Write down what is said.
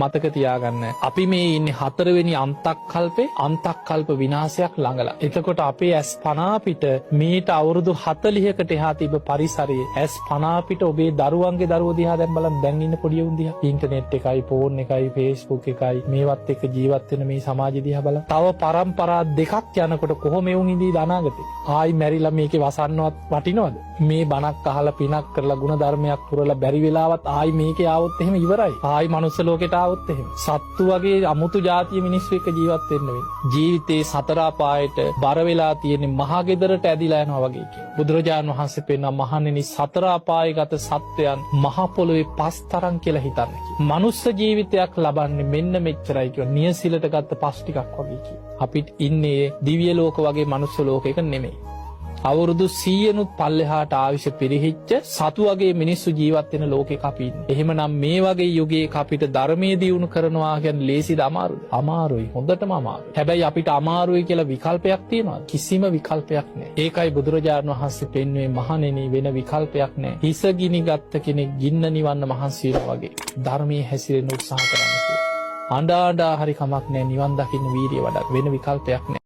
මතක තියාගන්න. අපි මේ ඉන්නේ 4 වෙනි අන්තක්කල්ප විනාශයක් ළඟලා. එතකොට අපේ ඇස් පනා පිට මේට අවුරුදු 40කට එහා තිබ්බ පරිසරයේ ඇස් පනා පිට ඔබේ දරුවන්ගේ දරුවෝ දිහා දැන් බලන්න දැන් ඉන්න පොඩි උන් දිහා ඉන්ටර්නෙට් එකයි ෆෝන් එකයි Facebook එකයි මේවත් එක්ක ජීවත් වෙන මේ සමාජය දිහා බලන්න. තව පරම්පරා දෙකක් යනකොට කොහොම එවුන් ඉඳී අනාගතේ? ආයි මැරිලා මේකේ වසන්නවත් වටිනවද? මේ බණක් අහලා පිනක් කරලා ගුණ ධර්මයක් පුරලා බැරි වෙලාවත් ආයි මේකේ ආවොත් එහෙම ඉවරයි. ආයි මනුස්ස ලෝකෙට ආවොත් එහෙම. සත්තු වගේ අමුතු ජාතිය මිනිස්සු එක්ක ජීවත් වෙන්න වෙන්නේ. ජීවිතේ සතර අපායට බර වෙලා තියෙන මහා ගෙදරට ඇදිලා යනවා වගේ කියන. බුදුරජාණන් වහන්සේ පෙන්වන මහණෙනි සතර අපායගත සත්වයන් මහ පොළොවේ පස් තරම් කියලා හිතන්න කිව්වා. මනුස්ස ජීවිතයක් ලබන්නේ මෙන්න මෙච්චරයි කියලා. නියසිලට ගත්ත පස් ටිකක් වගේ කිව්වා. අපිට ඉන්නේ දිව්‍ය ලෝක වගේ මනුස්ස ලෝකයක නෙමෙයි. අවුරුදු 100නුත් පල්ලෙහාට ආවිෂ පිරිහිච්ච සතු වගේ මිනිස්සු ජීවත් වෙන ලෝකෙක අපි ඉන්නේ. එහෙමනම් මේ වගේ යුගයක අපිට ධර්මයේ දියුණු කරනවා කියන්නේ ලේසිද අමාරුද? අමාරුයි. හොඳටම අමාරුයි. හැබැයි අපිට අමාරුයි කියලා විකල්පයක් තියෙනවද? කිසිම විකල්පයක් නැහැ. ඒකයි බුදුරජාණන් වහන්සේ පෙන්වුවේ මහණෙනි වෙන විකල්පයක් නැහැ. හිස ගිනි ගත්ත කෙනෙක් ගින්න නිවන්න මහන්සි වෙනවා වගේ. ධර්මයේ හැසිරෙන්න උත්සාහ කරන්න. අඬා හරි කමක් නැහැ. නිවන් දකින්න වීරිය වඩා වෙන විකල්පයක් නැහැ.